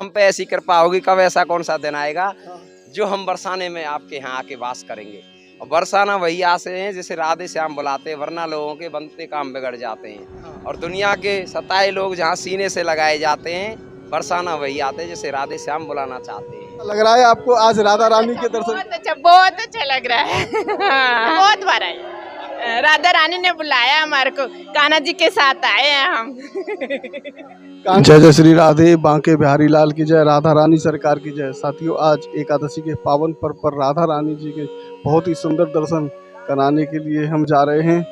हम पे ऐसी कृपा होगी, कब ऐसा कौन सा दिन आएगा जो हम बरसाने में आपके यहाँ आके वास करेंगे। और बरसाना वही आसे हैं जिसे राधे श्याम बुलाते हैं, वरना लोगों के बनते काम बिगड़ जाते हैं। और दुनिया के सताए लोग जहाँ सीने से लगाए जाते हैं, बरसाना वही आते हैं जिसे राधे श्याम बुलाना चाहते हैं। लग रहा है आपको आज राधा रानी के दर्शन? बहुत अच्छा लग रहा है। बहुत बार आए, राधा रानी ने बुलाया हमारे को, कान्हा जी के साथ आए हैं हम। जय जय श्री राधे, बांके बिहारी लाल की जय, राधा रानी सरकार की जय। साथियों, आज एकादशी के पावन पर्व पर राधा रानी जी के बहुत ही सुंदर दर्शन कराने के लिए हम जा रहे हैं।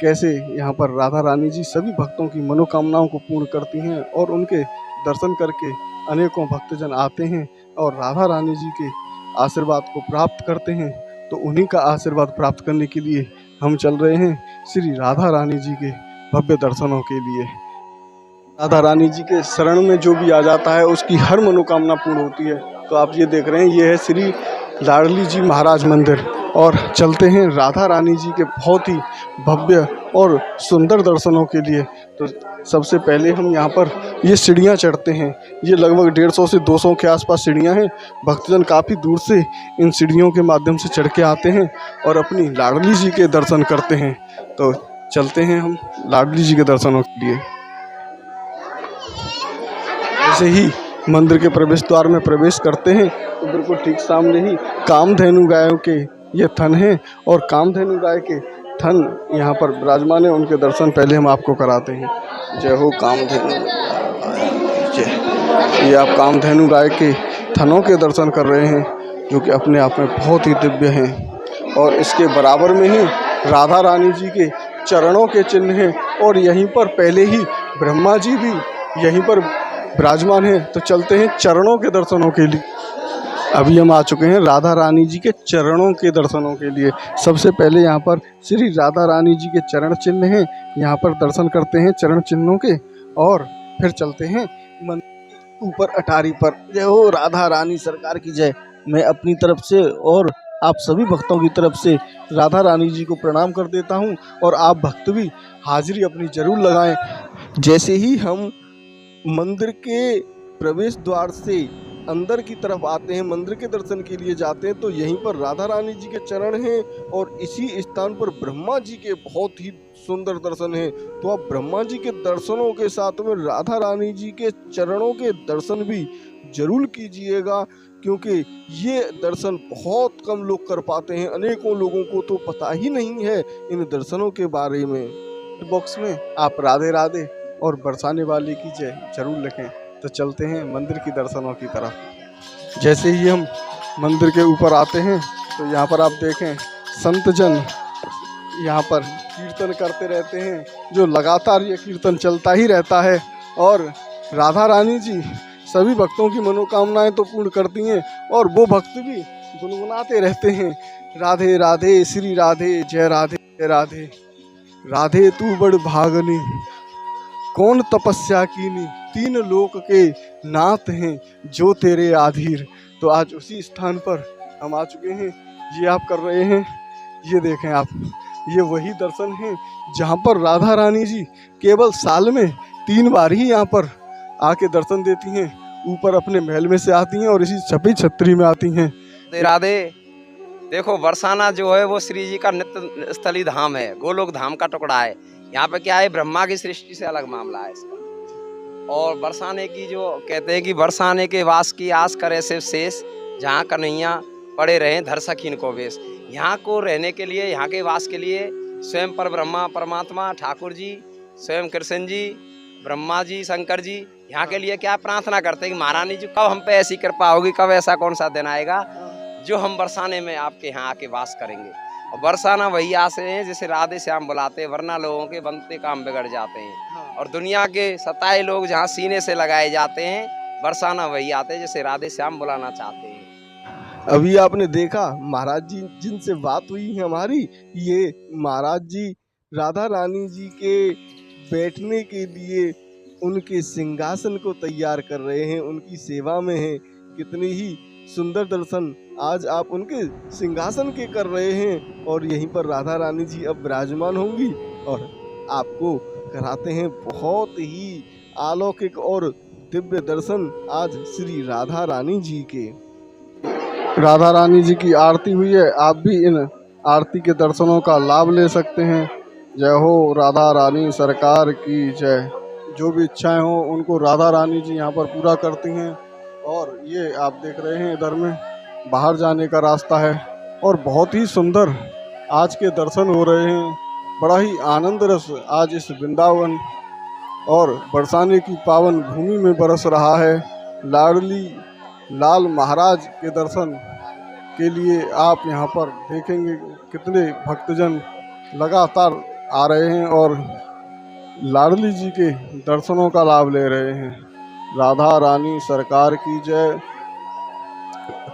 कैसे यहाँ पर राधा रानी जी सभी भक्तों की मनोकामनाओं को पूर्ण करती हैं और उनके दर्शन करके अनेकों भक्तजन आते हैं और राधा रानी जी के आशीर्वाद को प्राप्त करते हैं। तो उन्हीं का आशीर्वाद प्राप्त करने के लिए हम चल रहे हैं श्री राधा रानी जी के भव्य दर्शनों के लिए। राधा रानी जी के शरण में जो भी आ जाता है उसकी हर मनोकामना पूर्ण होती है। तो आप ये देख रहे हैं, ये है श्री लाडली जी महाराज मंदिर और चलते हैं राधा रानी जी के बहुत ही भव्य और सुंदर दर्शनों के लिए। तो सबसे पहले हम यहाँ पर ये सीढ़ियाँ चढ़ते हैं। ये लगभग 150 से 200 के आसपास सीढ़ियाँ हैं। भक्तजन काफ़ी दूर से इन सीढ़ियों के माध्यम से चढ़ के आते हैं और अपनी लाडली जी के दर्शन करते हैं। तो चलते हैं हम लाडली जी के दर्शनों के लिए। जैसे ही मंदिर के प्रवेश द्वार में प्रवेश करते हैं तो बिल्कुल ठीक सामने ही कामधेनु गायों के ये थन हैं और कामधेनु गाय के थन यहाँ पर विराजमान है। उनके दर्शन पहले हम आपको कराते हैं। जय हो कामधेनु जय। ये आप कामधेनु गाय के थनों के दर्शन कर रहे हैं जो कि अपने आप में बहुत ही दिव्य हैं। और इसके बराबर में ही राधा रानी जी के चरणों के चिन्ह हैं और यहीं पर पहले ही ब्रह्मा जी भी यहीं पर विराजमान है। तो चलते हैं चरणों के दर्शनों के लिए। अभी हम आ चुके हैं राधा रानी जी के चरणों के दर्शनों के लिए। सबसे पहले यहाँ पर श्री राधा रानी जी के चरण चिन्ह हैं, यहाँ पर दर्शन करते हैं चरण चिन्हों के और फिर चलते हैं मंदिर ऊपर अटारी पर। जय हो राधा रानी सरकार की जय। मैं अपनी तरफ से और आप सभी भक्तों की तरफ से राधा रानी जी को प्रणाम कर देता हूँ और आप भक्त भी हाजिरी अपनी जरूर लगाएं। जैसे ही हम मंदिर के प्रवेश द्वार से अंदर की तरफ आते हैं, मंदिर के दर्शन के लिए जाते हैं, तो यहीं पर राधा रानी जी के चरण हैं और इसी स्थान पर ब्रह्मा जी के बहुत ही सुंदर दर्शन हैं। तो आप ब्रह्मा जी के दर्शनों के साथ में राधा रानी जी के चरणों के दर्शन भी जरूर कीजिएगा, क्योंकि ये दर्शन बहुत कम लोग कर पाते हैं। अनेकों लोगों को तो पता ही नहीं है इन दर्शनों के बारे में। बॉक्स में आप राधे राधे और बरसाने वाले की जय जरूर लिखें। तो चलते हैं मंदिर की दर्शनों की तरफ। जैसे ही हम मंदिर के ऊपर आते हैं तो यहाँ पर आप देखें संतजन यहाँ पर कीर्तन करते रहते हैं, जो लगातार ये कीर्तन चलता ही रहता है। और राधा रानी जी सभी भक्तों की मनोकामनाएं तो पूर्ण करती हैं और वो भक्त भी गुनगुनाते रहते हैं, राधे राधे श्री राधे जय राधे जय राधे। राधे तू बड़ भागनी कौन तपस्या कीनी, तीन लोक के नाथ हैं जो तेरे आधीर। तो आज उसी स्थान पर हम आ चुके हैं। ये आप कर रहे हैं, ये देखें आप, ये वही दर्शन हैं जहाँ पर राधा रानी जी केवल साल में 3 बार ही यहाँ पर आके दर्शन देती हैं। ऊपर अपने महल में से आती हैं और इसी सफेद छतरी में आती हैं। राधे देखो, बरसाना जो है वो श्री जी का नित्य स्थली धाम है, गोलोक धाम का टुकड़ा है। यहाँ पे क्या है, ब्रह्मा की सृष्टि से अलग मामला है इसका। और बरसाने की जो कहते हैं कि बरसाने के वास की आस करे शिव शेष, जहाँ कन्हैया पड़े रहें धर सखीन को वेश। यहाँ को रहने के लिए, यहाँ के वास के लिए स्वयं पर ब्रह्मा परमात्मा ठाकुर जी, स्वयं कृष्ण जी, ब्रह्मा जी, शंकर जी यहाँ के लिए क्या प्रार्थना करते हैं कि महारानी जी कब हम पे ऐसी कृपा होगी, कब ऐसा कौन सा दिन आएगा जो हम बरसाने में आपके यहाँ आके वास करेंगे। और बरसाना वही आसे हैं जिसे राधे श्याम बुलाते हैं, वरना लोगों के बनते काम बिगड़ जाते हैं। और दुनिया के सताए लोग जहाँ सीने से लगाए जाते हैं, बरसाना वही आते हैं जिसे राधे श्याम बुलाना चाहते हैं। अभी आपने देखा महाराज जी जिनसे बात हुई है हमारी, ये महाराज जी राधा रानी जी के बैठने के लिए उनके सिंहासन को तैयार कर रहे हैं, उनकी सेवा में हैं। कितने ही सुंदर दर्शन आज आप उनके सिंहासन के कर रहे हैं और यहीं पर राधा रानी जी अब विराजमान होंगी और आपको कराते हैं बहुत ही अलौकिक और दिव्य दर्शन आज श्री राधा रानी जी के। राधा रानी जी की आरती हुई है, आप भी इन आरती के दर्शनों का लाभ ले सकते हैं। जय हो राधा रानी सरकार की जय। जो भी इच्छाएं हो उनको राधा रानी जी यहाँ पर पूरा करती हैं। और ये आप देख रहे हैं इधर में बाहर जाने का रास्ता है और बहुत ही सुंदर आज के दर्शन हो रहे हैं। बड़ा ही आनंद रस आज इस वृंदावन और बरसाने की पावन भूमि में बरस रहा है। लाडली लाल महाराज के दर्शन के लिए आप यहाँ पर देखेंगे कितने भक्तजन लगातार आ रहे हैं और लाडली जी के दर्शनों का लाभ ले रहे हैं। राधा रानी सरकार की जय।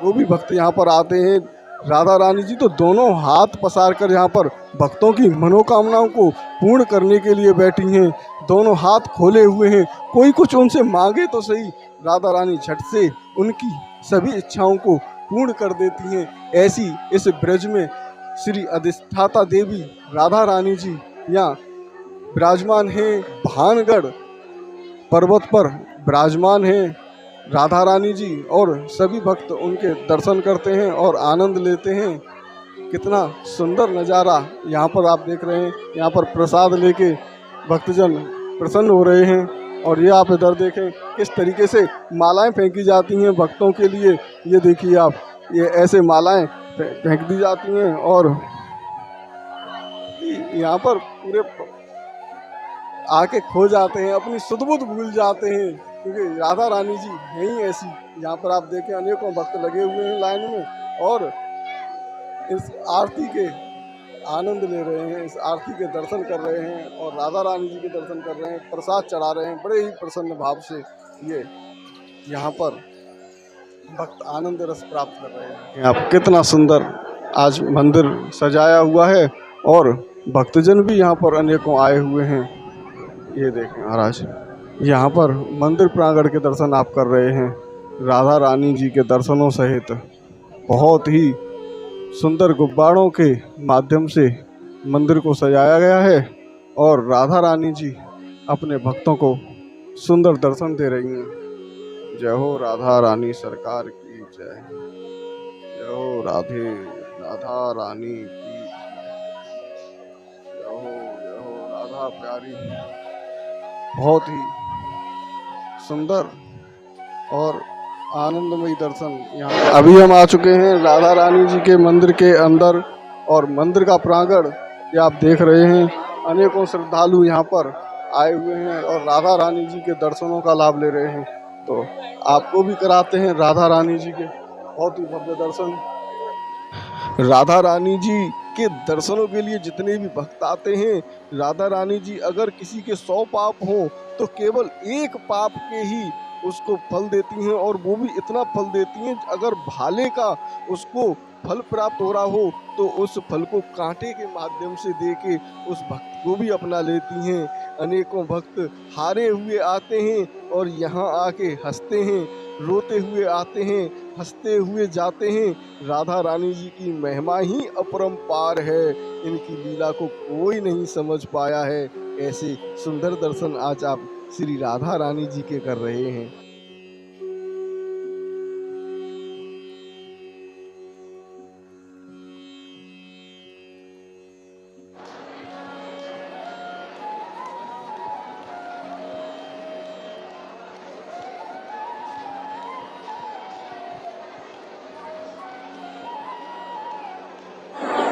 वो भी भक्त यहाँ पर आते हैं। राधा रानी जी तो दोनों हाथ पसार कर यहाँ पर भक्तों की मनोकामनाओं को पूर्ण करने के लिए बैठी हैं। दोनों हाथ खोले हुए हैं, कोई कुछ उनसे मांगे तो सही, राधा रानी झट से उनकी सभी इच्छाओं को पूर्ण कर देती हैं। ऐसी इस ब्रज में श्री अधिष्ठाता देवी राधा रानी जी यहाँ विराजमान हैं। भानगढ़ पर्वत पर विराजमान हैं राधा रानी जी और सभी भक्त उनके दर्शन करते हैं और आनंद लेते हैं। कितना सुंदर नज़ारा यहाँ पर आप देख रहे हैं। यहाँ पर प्रसाद लेके भक्तजन प्रसन्न हो रहे हैं। और ये आप इधर देखें किस तरीके से मालाएं फेंकी जाती हैं भक्तों के लिए। ये देखिए आप, ये ऐसे मालाएं फेंक दी जाती हैं और यहाँ पर पूरे आके खो जाते हैं, अपनी सुध बुध भूल जाते हैं, क्योंकि राधा रानी जी यही ऐसी। यहाँ पर आप देखें अनेकों भक्त लगे हुए हैं लाइन में और इस आरती के आनंद ले रहे हैं, इस आरती के दर्शन कर रहे हैं और राधा रानी जी के दर्शन कर रहे हैं, प्रसाद चढ़ा रहे हैं। बड़े ही प्रसन्न भाव से ये यहाँ पर भक्त आनंद रस प्राप्त कर रहे हैं। आप कितना सुंदर आज मंदिर सजाया हुआ है और भक्तजन भी यहाँ पर अनेकों आए हुए हैं। ये देखें महाराज, यहाँ पर मंदिर प्रांगण के दर्शन आप कर रहे हैं राधा रानी जी के दर्शनों सहित। बहुत ही सुंदर गुब्बारों के माध्यम से मंदिर को सजाया गया है और राधा रानी जी अपने भक्तों को सुंदर दर्शन दे रही हैं। जय हो राधा रानी सरकार की जय। जय हो राधा रानी की जय हो राधा प्यारी। बहुत ही सुंदर और आनंदमयी दर्शन यहाँ। अभी हम आ चुके हैं राधा रानी जी के मंदिर के अंदर और मंदिर का प्रांगण ये आप देख रहे हैं। अनेकों श्रद्धालु यहाँ पर आए हुए हैं और राधा रानी जी के दर्शनों का लाभ ले रहे हैं। तो आपको भी कराते हैं राधा रानी जी के बहुत ही भव्य दर्शन। राधा रानी जी के दर्शनों के लिए जितने भी भक्त आते हैं, राधा रानी जी अगर किसी के 100 पाप हों तो केवल एक पाप के ही उसको फल देती हैं और वो भी इतना फल देती हैं, अगर भाले का उसको फल प्राप्त हो रहा हो तो उस फल को कांटे के माध्यम से देके उस भक्त को भी अपना लेती हैं। अनेकों भक्त हारे हुए आते हैं और यहाँ आके हंसते हैं, रोते हुए आते हैं, हंसते हुए जाते हैं। राधा रानी जी की महिमा ही अपरंपार है, इनकी लीला को कोई नहीं समझ पाया है। ऐसे सुंदर दर्शन आज आप श्री राधा रानी जी के कर रहे हैं।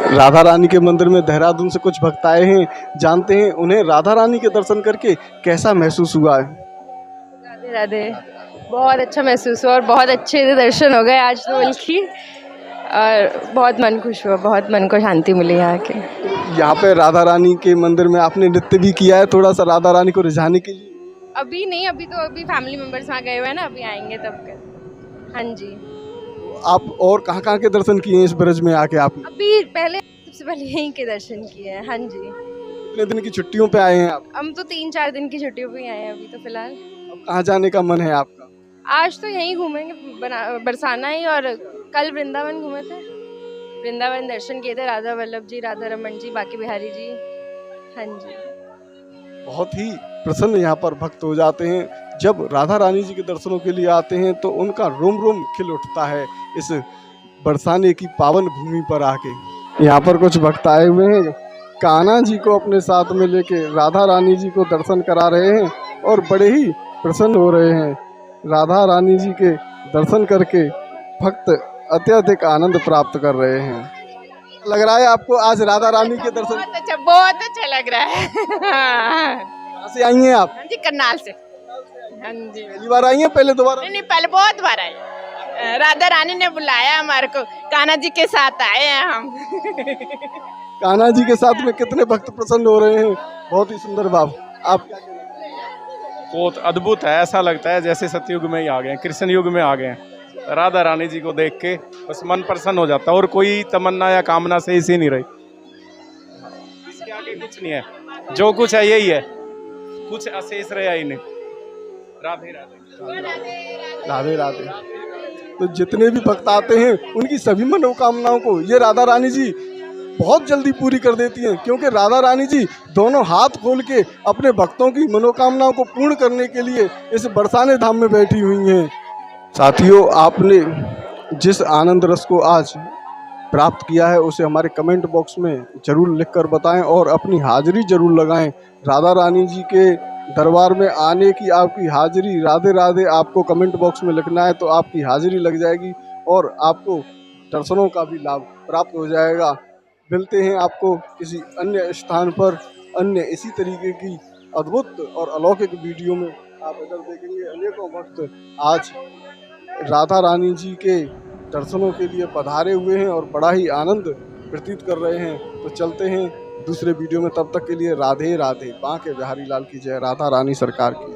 राधा रानी के मंदिर में देहरादून से कुछ भक्त आए हैं, जानते हैं उन्हें राधा रानी के दर्शन करके कैसा महसूस हुआ है। राधे राधे, बहुत अच्छा महसूस हुआ और बहुत अच्छे से दर्शन हो गए आज तो बल्कि, और बहुत मन खुश हुआ, बहुत मन को शांति मिली यहाँ के। यहाँ पे राधा रानी के मंदिर में आपने नृत्य भी किया है थोड़ा सा राधा रानी को रिझाने के लिए? अभी नहीं, अभी फैमिली मेम्बर्स वहाँ गए हुए हैं ना, अभी आएंगे तब कर। हाँ जी। आप और कहाँ के दर्शन किए हैं इस ब्रज में आके आपने? अभी सबसे पहले यहीं के दर्शन किए हैं। हाँ जी। कितने दिन की छुट्टियों पे आए हैं आप? हम तो 3-4 दिन की छुट्टियों पे ही आए हैं अभी तो फिलहाल। अब कहाँ जाने का मन है आपका? आज तो यहीं घूमेंगे, बरसाना ही, और कल वृंदावन घूमे थे, वृंदावन दर्शन किए थे, राधा वल्लभ जी, राधा रमन जी, बाकी बिहारी जी। हाँ जी। बहुत ही प्रसन्न यहाँ पर भक्त हो जाते हैं जब राधा रानी जी के दर्शनों के लिए आते हैं तो उनका रोम रोम खिल उठता है इस बरसाने की पावन भूमि पर आके। यहाँ पर कुछ भक्त आए हुए हैं, कान्हा जी को अपने साथ में लेके राधा रानी जी को दर्शन करा रहे हैं और बड़े ही प्रसन्न हो रहे हैं। राधा रानी जी के दर्शन करके भक्त अत्यधिक आनंद प्राप्त कर रहे हैं। लग रहा है आपको आज राधा रानी के दर्शन? बहुत अच्छा लग रहा है। कहाँ से आई हैं आप? हाँ जी, करनाल से। हाँ जी, पहली बार आई हैं, पहले दोबारा? नहीं, पहले बहुत बार आई। राधा रानी ने बुलाया हमारे को, कान्हा जी के साथ आए हैं हम। कान्हा जी के साथ में कितने भक्त प्रसन्न हो रहे हैं, बहुत ही सुंदर भाव। आप क्या कहेंगे? बहुत अद्भुत है, ऐसा लगता है जैसे सतयुग में ही आ गए हैं, कृष्ण युग में आ गए हैं। राधा रानी जी को देख के बस मन प्रसन्न हो जाता है और कोई तमन्ना या कामना से इसी नहीं रही। इसके आगे कुछ नहीं है, जो कुछ है यही है, कुछ अशेष रहा ही नहीं। राधे राधे राधे राधे। तो जितने भी भक्त आते हैं उनकी सभी मनोकामनाओं को ये राधा रानी जी बहुत जल्दी पूरी कर देती हैं, क्योंकि राधा रानी जी दोनों हाथ खोल के अपने भक्तों की मनोकामनाओं को पूर्ण करने के लिए इस बरसाने धाम में बैठी हुई हैं। साथियों, आपने जिस आनंद रस को आज प्राप्त किया है उसे हमारे कमेंट बॉक्स में ज़रूर लिखकर बताएं और अपनी हाजिरी ज़रूर लगाएं। राधा रानी जी के दरबार में आने की आपकी हाजिरी, राधे राधे आपको कमेंट बॉक्स में लिखना है तो आपकी हाजिरी लग जाएगी और आपको दर्शनों का भी लाभ प्राप्त हो जाएगा। मिलते हैं आपको किसी अन्य स्थान पर अन्य इसी तरीके की अद्भुत और अलौकिक वीडियो में। आप इधर देखेंगे अनेकों भक्त आज राधा रानी जी के दर्शनों के लिए पधारे हुए हैं और बड़ा ही आनंद व्यतीत कर रहे हैं। तो चलते हैं दूसरे वीडियो में, तब तक के लिए राधे राधे। बांके बिहारी लाल की जय, राधा रानी सरकार की जय।